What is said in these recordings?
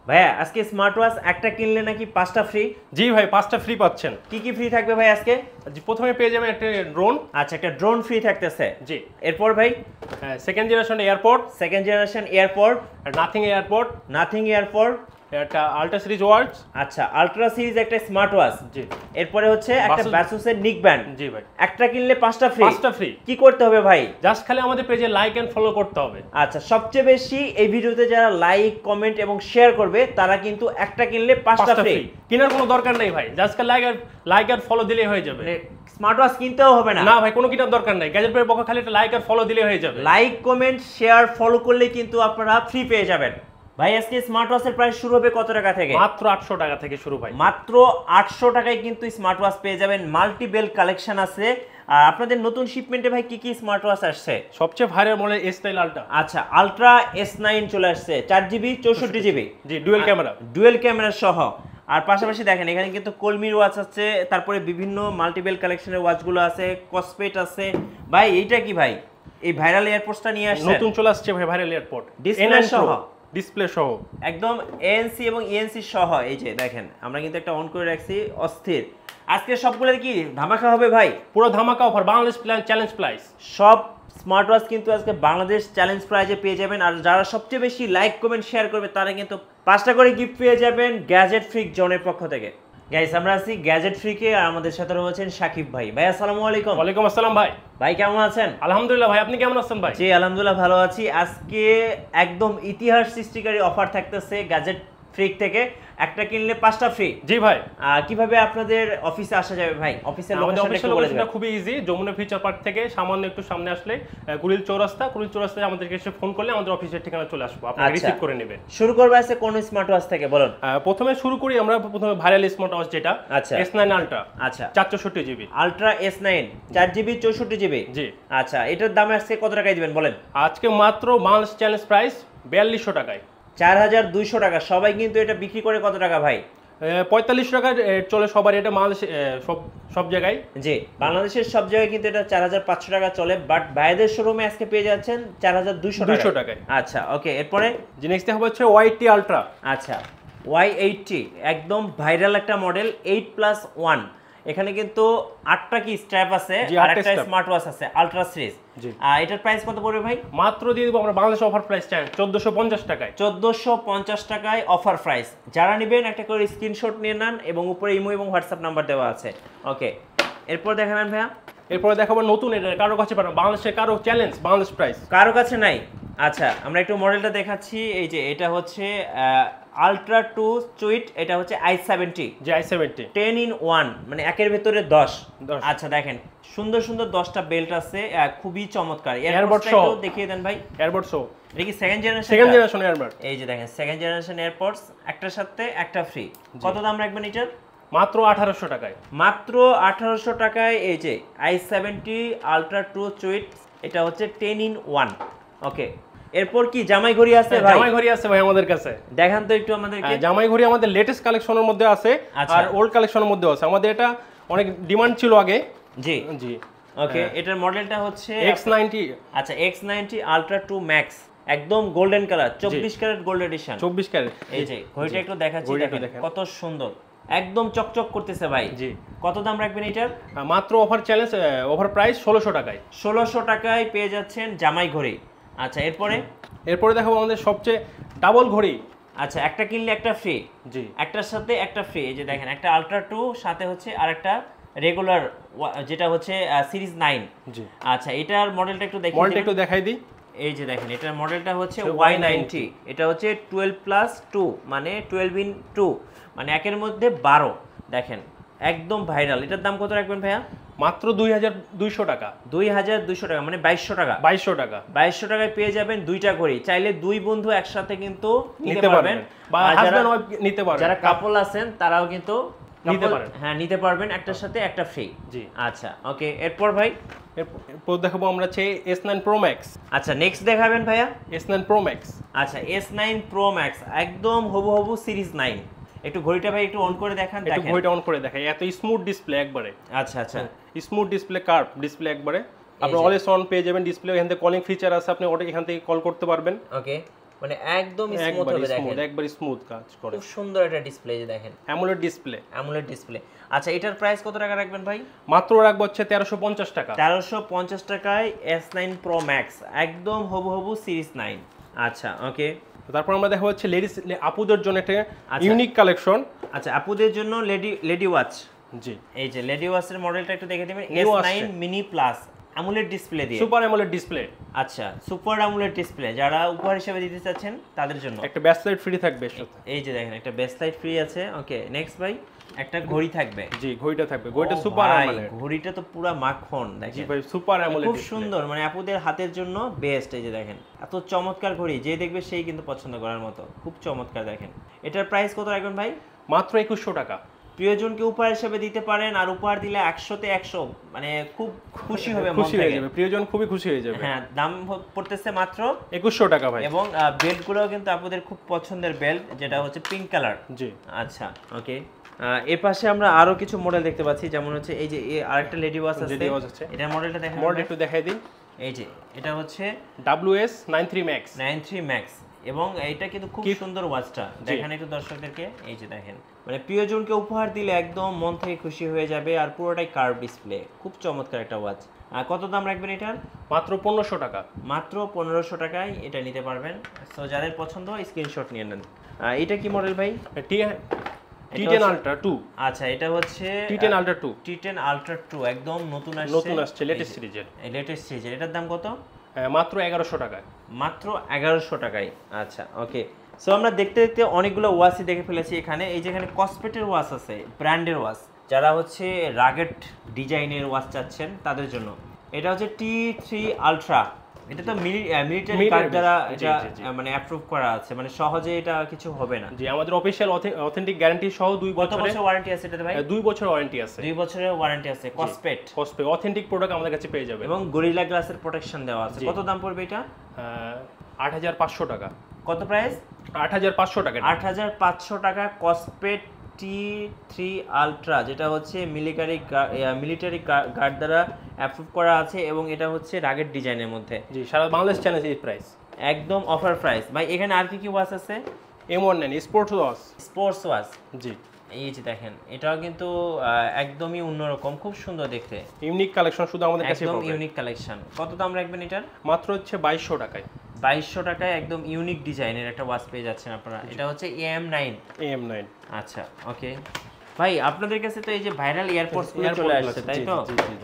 ভাইয়া আজকে smart watch একটা কিনলে নাকি 5টা ফ্রি? জি ভাই, 5টা ফ্রি পাচ্ছেন। কি ফ্রি থাকবে ভাই আজকে? জি, প্রথমে পেয়ে যাবেন একটা ড্রোন। আচ্ছা, একটা ড্রোন ফ্রি থাকতেছে। জি। এরপর ভাই second generation AirPod. Second generation AirPod. Nothing AirPod. Nothing AirPod. একটা আল্ট্রা সিরিজ ওয়াচ। আচ্ছা, আল্ট্রা সিরিজ একটা স্মার্ট ওয়াচ। জি। এরপরে হচ্ছে একটা বাসুসের নিক ব্যান্ড। জি ভাই। একটা কিনলে 5টা ফ্রি। 5টা ফ্রি। কি করতে হবে ভাই? জাস্ট খালি আমাদের পেজে লাইক এন্ড ফলো করতে হবে। আচ্ছা, সবচেয়ে বেশি এই ভিডিওতে যারা লাইক, কমেন্ট এবং শেয়ার করবে তারা কিন্তু একটা কিনলে 5টা ফ্রি। কেনার কোনো দরকার নেই ভাই, জাস্ট খালি লাইক আর ফলো দিলেই হয়ে যাবে। স্মার্ট ওয়াচ কিনতেও হবে না। না ভাই, কোনো কিনার দরকার নাই, গ্যাজেট পের পক্ষে খালি একটা লাইক আর ফলো দিলেই হয়ে যাবে। লাইক, কমেন্ট, শেয়ার, ফলো করলেই কিন্তু আপনারা ফ্রি পেয়ে যাবেন। ভাই আজকে স্মার্ট ওয়াচের প্রাইস শুরু হবে কত টাকা থেকে? মাত্র 800 টাকা থেকে শুরু ভাই। মাত্র 800 টাকায় কিন্তু স্মার্ট ওয়াচ পেয়ে যাবেন। মাল্টি বেল কালেকশন আছে। আর আপনাদের নতুন শিপমেন্টে ভাই কি স্মার্ট ওয়াচ আসছে? সবচেয়ে ভাইরাল মডেল S9 আলট্রা। আচ্ছা, আলট্রা S9 চলে আসছে, 4GB 64GB। জি, ডুয়াল ক্যামেরা। ডুয়াল ক্যামেরা সহ। আর পাশাপাশি দেখেন এখানে কিন্তু কলমির ওয়াচ আছে, তারপরে বিভিন্ন মাল্টিবেল কালেকশনের ওয়াচগুলো আছে, কসপেট আছে। ভাই এইটা কি ভাই? এই ভাইরাল এয়ারপোর্টসটা নিয়ে আসছে, নতুন চলে আসছে ভাই ভাইরাল এয়ারপোর্ট, ডিসপ্লে সহ। ডিসপ্লে সহ একদম ANC এবং ENC সহ। এই যে দেখেন আমরা কিন্তু একটা অন করে রাখছি, অস্থির। আজকে সবগুলোর কি ধামাকা হবে ভাই? পুরো ধামাকা অফার, বাংলাদেশ চ্যালেঞ্জ প্রাইস। সব স্মার্ট ওয়াচ কিন্তু আজকে বাংলাদেশ চ্যালেঞ্জ প্রাইজে পেয়ে যাবেন। আর যারা সবচেয়ে বেশি লাইক, কমেন্ট, শেয়ার করবে তারা কিন্তু 5টা করে গিফট পেয়ে যাবেন গ্যাজেট ফ্রিক জোনের পক্ষ থেকে। গাইস, আমরা আছি গ্যাজেট ফ্রিকে আর আমাদের সাথে রয়েছেন সাকিব ভাই। ভাই আসসালামু আলাইকুম। ওয়ালাইকুম আসসালাম ভাই। ভাই কেমন আছেন? আলহামদুলিল্লাহ ভাই, আপনি কেমন আছেন ভাই? জি আলহামদুলিল্লাহ ভালো আছি। আজকে একদম ইতিহাস সৃষ্টিকারী অফার থাকতেছে গ্যাজেট ফ্রিক থেকে, একটা কিনলে 5টা ফ্রি। জি ভাই। কিভাবে আপনাদের অফিসে আসা যাবে ভাই? অফিসের লোকেশনটা খুবই ইজি, যমুনা ফিউচার পার্ক থেকে সামান্য একটু সামনে আসলে কুড়িল চৌরাস্তায় আমাদেরকে এসে ফোন করলে আমাদের অফিসের ঠিকানা চলে আসবো, আপনারা রিসিভ করে নেবেন। শুরু করবে আছে কোন স্মার্ট ওয়াচ থেকে বলুন? প্রথমে শুরু করি আমরা ভাইরাল স্মার্ট ওয়াচ যেটা S9 আলট্রা। আচ্ছা, 464GB ultra S9 4GB 64GB। জি। আচ্ছা, এটার দাম আজকে কত টাকায় দিবেন বলেন? আজকে মাত্র বাংলাদেশ চ্যালেঞ্জ প্রাইস 4200 টাকায়। 4200 টাকা। সবাই কিন্তু এটা বিক্রি করে কত টাকা ভাই? 45 টাকা চলে সবার, এটা বাংলাদেশ সব জায়গায়। জি, বাংলাদেশের সব জায়গায় কিন্তু এটা 4500 টাকা চলে, বাট ভাইদের শোরুমে আজকে পেয়ে যাচ্ছেন 4200 টাকায়। আচ্ছা, ওকে। এরপরে যে নেক্সট হবে হচ্ছে Y80 আলট্রা। আচ্ছা, Y80 একদম ভাইরাল একটা মডেল, 8+1। এখানে কিন্তু 8টা কি স্ট্র্যাপ আছে আর একটা স্মার্ট ওয়াচ আছে, আলট্রা সিরিজ। এটার প্রাইস কত পড়বে ভাই? মাত্র দিয়ে দেবো আমরা বাংলাদেশ অফার প্রাইস 1450 টাকায়। 1450 টাকায় অফার প্রাইস। যারা নেবেন একটা করে স্ক্রিনশট নিয়ে নেন এবং উপরে ইমো এবং হোয়াটসঅ্যাপ নাম্বার দেওয়া আছে। ওকে, এরপর দেখাবেন ভাইয়া? এরপরে দেখাবো নতুন, এটা কারো কাছে পাবেন বাংলাদেশে, কারো চ্যালেঞ্জ বাংলাদেশ প্রাইস কারো কাছে নাই। আচ্ছা, আমরা একটু মডেলটা দেখাচ্ছি। এই যে এটা হচ্ছে আলট্রা 2 সুইট, এটা হচ্ছে i70। যে i70 10 in 1, মানে একের ভিতরে 10। আচ্ছা দেখেন, সুন্দর সুন্দর 10টা বেল্ট আছে, খুবই চমৎকার। এয়ারপডসটা একটু দেখিয়ে দেন ভাই। এয়ারপডস এটা কি সেকেন্ড জেনারেশন এয়ারপড? এই যে দেখেন সেকেন্ড জেনারেশন এয়ারপডস, একটার সাথে একটা ফ্রি। কত দাম রাখবেন এটার? মাত্র 1800 টাকায়। মাত্র 1800 টাকায় এই যে i70 আলট্রা 2 সুইট, এটা হচ্ছে 10 in 1। ওকে, এরপর কি জামাই ঘড়ি আছে ভাই? জামাই ঘড়ি আছে ভাই আমাদের কাছে, দেখান তো একটু আমাদেরকে। জামাই ঘড়ি আমাদের লেটেস্ট কালেকশনের মধ্যে আছে আর ওল্ড কালেকশনের মধ্যে আছে। আমাদের এটা অনেক ডিমান্ড ছিল আগে। জি জি। ওকে, এটার মডেলটা হচ্ছে X90। আচ্ছা, X90 আলট্রা 2 ম্যাক্স, একদম golden colour, 24 carat gold edition. 24 carat. এই যে ঘড়িটা একটু দেখাচ্ছি, দেখেন কত সুন্দর, একদম চকচক করতেছে ভাই। জি। কত দাম রাখবেন এটার? মাত্র অফার চ্যালেঞ্জ অফার প্রাইস 1600 টাকায়। 1600 টাকায় পেয়ে যাচ্ছেন জামাই ঘড়ি। আচ্ছা, এরপরে দেখাবো আমাদের সবচেয়ে ডাবল ঘড়ি। আচ্ছা, একটা কিনলে একটা ফ্রি। জি, একটার সাথে একটা ফ্রি। এই যে দেখেন, একটা আলট্রা 2 সাথে হচ্ছে আরেকটা রেগুলার, যেটা হচ্ছে সিরিজ 9। জি। আচ্ছা, এটার মডেলটা একটু দেখাই দিই। এই যে দেখেন, এটার মডেলটা হচ্ছে Y90। এটা হচ্ছে 12+2, মানে 12 in 2, মানে একের মধ্যে 12। দেখেন একদম ভাইরাল। এটার দাম কত রাখবেন ভাইয়া? মাত্র 2200 টাকা। 2200 টাকা, মানে 2200 টাকা। 2200 টাকা। 2200 টাকায় পেয়ে যাবেন দুইটা ঘড়ি। চাইলে দুই বন্ধু একসাথে কিন্তু নিতে পারবেন, বা হাজবেন্ড ওয়াইফ নিতে পারবেন। যারা কাপল আছেন তারাও কিন্তু নিতে পারেন। হ্যাঁ, নিতে পারবেন, একটার সাথে একটা ফ্রি। জি। আচ্ছা, ওকে। এরপর ভাই? এরপর দেখাবো আমরা S9 Pro Max। আচ্ছা, নেক্সট দেখাবেন ভাইয়া? S9 Pro Max। আচ্ছা, S9 Pro Max একদম হবু সিরিজ 9। একটু ঘড়িটা ভাই একটু অন করে দেখান। একটু ঘড়িটা অন করে দেখাই, এত স্মুথ ডিসপ্লে একবারে। আচ্ছা আচ্ছা, স্মুথ ডিসপ্লে, কার্ভ ডিসপ্লে একবারে। আপনি অলওয়েজ অন পেয়ে যাবেন ডিসপ্লে। এখান থেকে কলিং ফিচার আছে, আপনি এখান থেকে কল করতে পারবেন। ওকে, মানে একদম স্মুথ হবে দেখেন, একবার স্মুথ কাজ করে, খুব সুন্দর একটা ডিসপ্লে যে দেখেন, অ্যামোলেড ডিসপ্লে। AMOLED display. আচ্ছা এটার প্রাইস কত টাকা রাখবেন ভাই? মাত্র রাখবো হচ্ছে 1350 টাকা। 1350 টাকায় S9 Pro Max, একদম হবু সিরিজ 9। আচ্ছা ওকে, তারপর আমরা দেখা হচ্ছে লেডিস আপুদের জন্য একটা আচ্ছা। Unique collection. আচ্ছা আপুদের জন্য লেডি ওয়াচ, জি এই যে লেডি ওয়াচের মডেলটা একটু দেখে দিবেন, New S9 আসছে। মিনি প্লাস অ্যামোলেড ডিসপ্লে দিয়ে। Super AMOLED display. আচ্ছা সুপার অ্যামোলেড ডিসপ্লে যারা উপহার হিসেবে দিতে চাচ্ছেন তাদের জন্য। একটা ব্যাকলাইট ফ্রি থাকবে এর সাথে। এই যে দেখেন একটা বেসলাইট ফ্রি আছে। ওকে নেক্সট ভাই, একটা ঘড়ি থাকবে। জি ঘড়িটা থাকবে, ঘড়িটা ও সুপার ভাই, অ্যামোলেড। ঘড়িটা তো পুরো মাখন জি দেখেন, ভাই সুপার অ্যামোলেড খুব সুন্দর, মানে আপুদের হাতের জন্য বেস্ট। এই যে দেখেন এত চমৎকার ঘড়ি, যে দেখবে সেই কিন্তু পছন্দ করার মতো, খুব চমৎকার দেখেন। এটার প্রাইস কত রাখবেন ভাই? মাত্র 2100 টাকা। প্রিয়জনকে উপহার হিসেবে দিতে পারেন, আর উপহার দিলে 100-তে 100, মানে খুব খুশি হবে, মন খুশি হয়ে থেকে। যাবে, প্রিয়জন খুবই খুশি হয়ে যাবে। হ্যাঁ দাম পড়তেছে মাত্র 2100 টাকা ভাই। এবং বেল্টগুলোও কিন্তু আপুদের খুব পছন্দের বেল্ট, যেটা হচ্ছে পিঙ্ক কালার। জি আচ্ছা ওকে, এর পাশে আমরা আরো কিছু মডেল দেখতে পাচ্ছি, যেমন হচ্ছে এই যে আরেকটা লেডি ওয়াচ আছে, লেডি ওয়াচ আছে। এটার মডেলটা দেখেন, মডেল একটু দেখাই দিন। এই যে এটা হচ্ছে WS93 Max। 93 ম্যাক্স, এবং এটা কিন্তু খুব সুন্দর ওয়াচটা, দেখেন একটু দর্শকদেরকে। এই যে দেখেন, মানে প্রিয়জনকে উপহার দিলে একদম মন থেকে খুশি হয়ে যাবে, আর পুরোটাই কার্ভ ডিসপ্লে, খুব চমৎকার একটা ওয়াচ। কত দাম রাখবেন এটার? মাত্র 1500 টাকা। মাত্র 1500 টাকায় এটা নিতে পারবেন। সো যাদের পছন্দ হয় স্ক্রিনশট নিয়ে নেন। এটা কি মডেল ভাই? T10 Ultra 2। আচ্ছা এটা হচ্ছে T10 Ultra 2। T10 Ultra 2 একদম নতুন আসছে, লেটেস্ট সিরিজের। এই লেটেস্ট সিরিজের। এটার দাম কত? মাত্র 1100 টাকায়। মাত্র 1100 টাকায়। আচ্ছা ওকে, সো আমরা দেখতে দেখতে অনেকগুলো ওয়াচই দেখে ফেলেছি এখানে। এই যে এখানে কসপেটের ওয়াচ আছে, ব্র্যান্ডের ওয়াচ, যারা হচ্ছে রাগেট ডিজাইনের ওয়াচ চাচ্ছেন তাদের জন্য। এটা হচ্ছে T3 Ultra, এটা তো মিলিটারি কার্ড দ্বারা এটা মানে অ্যাপ্রুভ করা আছে, মানে সহজে এটা কিছু হবে না। জি আমাদের অফিশিয়াল অথেন্টিক গ্যারান্টি সহ 2 বছরের ওয়ারেন্টি আছে এটাতে ভাই? 2 বছর ওয়ারেন্টি আছে। 2 বছরের ওয়ারেন্টি আছে। কসপেট অথেন্টিক প্রোডাক্ট আমাদের কাছে পেয়ে যাবেন, এবং গরিলা গ্লাসের প্রোটেকশন দেওয়া আছে। কত দাম পড়বে এটা? 8500 টাকা। কত প্রাইস? 8500 টাকা। 8500 টাকা কসপেট T3 Ultra, যেটা হচ্ছে মিলিটারি গার্ড দ্বারা অ্যাপ্রুভ করা আছে, এবং এটা হচ্ছে রাগেট ডিজাইনের মধ্যে। জি সারা বাংলাদেশ চ্যালেঞ্জ এই প্রাইস, একদম অফার প্রাইস ভাই। এখানে আর কি কি ওয়াচ আছে? M19 sports watch. জি এই যে দেখেন, এটাও কিন্তু একদমই অন্যরকম, খুব সুন্দর দেখতে, ইউনিক কালেকশন শুধু আমাদের কাছে একদম পাবেন। Unique collection. কত দাম রাখবেন এটার? মাত্র হচ্ছে 2200 টাকায়। 2200 টাকায় একদম ইউনিক ডিজাইনের একটা ওয়াচ পেয়ে যাচ্ছেন আপনারা। এটা হচ্ছে AM9। আচ্ছা ওকে ভাই, আপনাদের কাছে তো এই যে ভাইরাল এয়ারপডস গুলো চলে আসছে তাই তো?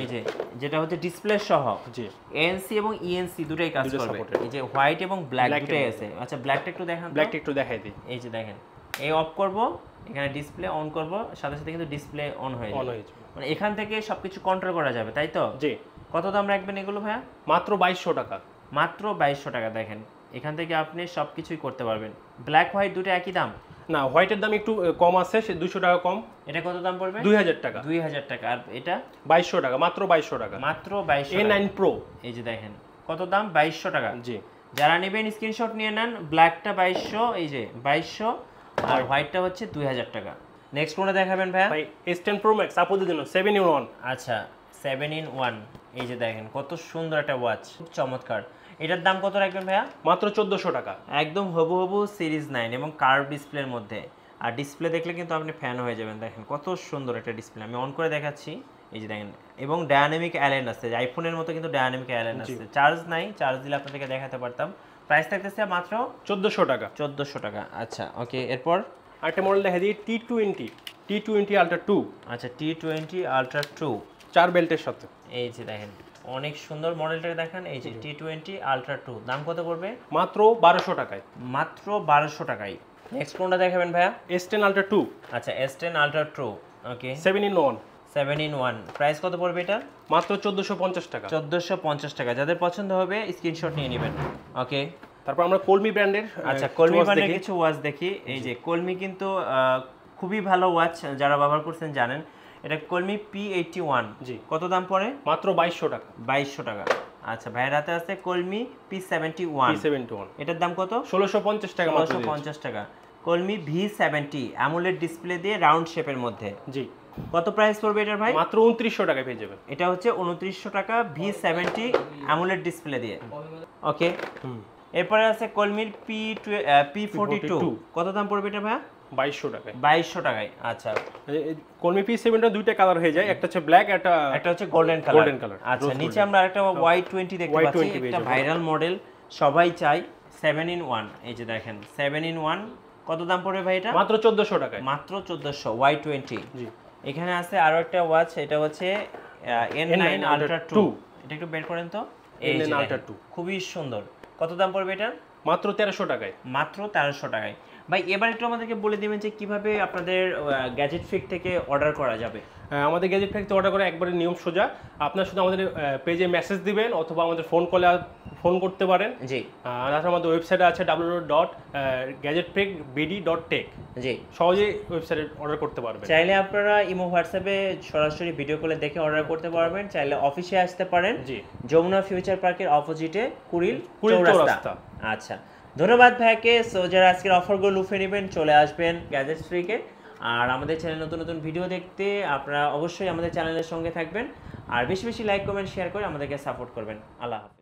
এই যে যেটা হচ্ছে ডিসপ্লে সহ, জি ANC এবং ENC দুটোই কাজ করবে। এই যে হোয়াইট এবং ব্ল্যাক দুটোই আছে। আচ্ছা ব্ল্যাকটা একটু দেখান। ব্ল্যাকটা একটু দেখাই দিই। এই যে দেখেন, এই অফ করব, এখানে ডিসপ্লে অন করব, সাথে সাথে কিন্তু ডিসপ্লে অন হয়ে যাবে, মানে এখান থেকে সবকিছু কন্ট্রোল করা যাবে তাই তো? জি। কত দাম রাখবেন এগুলো ভাইয়া? মাত্র 2200 টাকা। মাত্র 2200 টাকা। দেখেন এখান থেকে আপনি সবকিছুই করতে পারবেন। ব্ল্যাক হোয়াইট দুটো একই দাম? না, হোয়াইটের দাম একটু কম আছে, সে 200 টাকা কম। এটা কত দাম পড়বে? 2000 টাকা। 2000 টাকা। আর এটা 2200 টাকা, মাত্র 2200 টাকা। মাত্র 2200 A9 Pro। এই যে দেখেন কত দাম, 2200 টাকা। জি যারা নেবেন স্ক্রিনশট নিয়ে নেন। ব্ল্যাকটা 2200, এই যে 2200, আর হোয়াইটটা হচ্ছে 2000 টাকা। নেক্সট কোনটা দেখাবেন ভাইয়া? ভাই S10 Pro Max আপুদের জন্য 7 in 1। আচ্ছা 7 in 1। এই যে দেখেন কত সুন্দর একটা ওয়াচ, খুব চমৎকার। এটার দাম কত রাখবেন ভাইয়া? মাত্র 1400 টাকা। একদম হবু সিরিজ 9 এবং কার্ভ ডিসপ্লের মধ্যে। আর ডিসপ্লে দেখলে কিন্তু আপনি ফ্যান হয়ে যাবেন। দেখেন কত সুন্দর একটা ডিসপ্লে, আমি অন করে দেখাচ্ছি। এই যে দেখেন, এবং ডায়নামিক অ্যালাইন আছে, আইফোনের মতো কিন্তু ডায়নামিক অ্যালাইন আছে। চার্জ নাই, চার্জ দিলে আপনাদেরকে দেখাতে পারতাম। প্রাইস থাকতেছে মাত্র 1400 টাকা। 1400 টাকা। আচ্ছা ওকে, এরপর আরেকটা মডেল দেখা দিই, T20 Ultra 2। আচ্ছা T20 Ultra 2 4 বেল্টের সাথে। এই যে দেখেন অনেক সুন্দর মডেলটা দেখেন। এই যে T20 Ultra 2 দাম কত পড়বে? মাত্র 1200 টাকায়। মাত্র 1200 টাকায়। নেক্সট কোনটা দেখাবেন ভাইয়া? S10 Ultra 2। আচ্ছা S10 Ultra 2। Okay 7 in 1। 7 in 1। Price কত পড়বে এটা? মাত্র 1450 টাকা। 1450 টাকা। যাদের পছন্দ হবে স্ক্রিনশট নিয়ে নেবেন। ওকে, তারপর আমরা কলমি ব্র্যান্ডের আচ্ছা কলমি ব্র্যান্ডের কিছু ওয়াচ দেখি। এই যে কলমি কিন্তু খুবই ভালো ওয়াচ, যারা ব্যবহার করছেন জানেন। এটা কলমি P81। জি। কত দাম পড়ে? মাত্র 2200 টাকা। 2200 টাকা। আচ্ছা ভাইয়ের হাতে আছে কলমি P71। এটার দাম কত? 1650 টাকা। 1650 টাকা। কলমি V70 অ্যামোলেড ডিসপ্লে দিয়ে রাউন্ড শেপের মধ্যে। জি। কত প্রাইস পড়বে এটার ভাই? মাত্র 2900 টাকায় পেয়ে যাবেন। এটা হচ্ছে 2900 টাকা V70 অ্যামোলেড ডিসপ্লে দিয়ে। ওকে এরপরে আছে কলমির P42 কত দাম পড়বে এটা ভাইয়া? 2200 টাকায়। 2200 টাকায়। আচ্ছা, কলমি P7 দুইটা কালার হয়ে যায়, একটা হচ্ছে ব্ল্যাক, একটা হচ্ছে গোল্ডেন কালার। Golden colour. আচ্ছা, নিচে আমরা আরেকটা Y20 দেখতে পাচ্ছি, একটা ভাইরাল মডেল, সবাই চাই, 7 in 1। এই যে দেখেন 7 in 1, কত দাম পড়বে ভাই এটা? মাত্র 1400 টাকায়। মাত্র 1400, Y20। জি। এখানে আছে আরো একটা ওয়াচ, এটা হচ্ছে N9 Ultra 2। এটা একটু বের করেন তো। এই যে N9 Ultra 2 খুবই সুন্দর। কত দাম পড়বে এটা? মাত্র 1300 টাকায়। মাত্র 1300 টাকায়। ভাই এবার একটু আমাদেরকে বলে দিবেন যে কিভাবে আপনাদের গ্যাজেট ফ্রিক থেকে অর্ডার করা যাবে? আমাদের গ্যাজেট ফ্রিক থেকে অর্ডার করা একবারে নিয়ম সোজা। আপনারা শুধু আমাদের পেজে মেসেজ দিবেন অথবা আমাদের ফোন করতে পারেন। জি। আর আমাদের ওয়েবসাইট আছে www.gadgetfreakbd.tech। জি, সহজেই ওয়েবসাইটে অর্ডার করতে পারবেন। চাইলে আপনারা ইমো হোয়াটসঅ্যাপে সরাসরি ভিডিও কলে দেখে অর্ডার করতে পারবেন, চাইলে অফিসে আসতে পারেন। জি। যমুনা ফিউচার পার্কের অপোজিটে কুড়িল চৌরাস্তা। চৌরাস্তা। আচ্ছা, ধন্যবাদ ভাইকে। সো যারা আজকের অফারগুলো লুফে নেবেন চলে আসবেন গ্যাজেট ফ্রিকে। আর আমাদের চ্যানেলে নতুন নতুন ভিডিও দেখতে আপনারা অবশ্যই আমাদের চ্যানেলের সঙ্গে থাকবেন, আর বেশি বেশি লাইক কমেন্ট শেয়ার করে আমাদেরকে সাপোর্ট করবেন। আল্লাহ হাফেজ।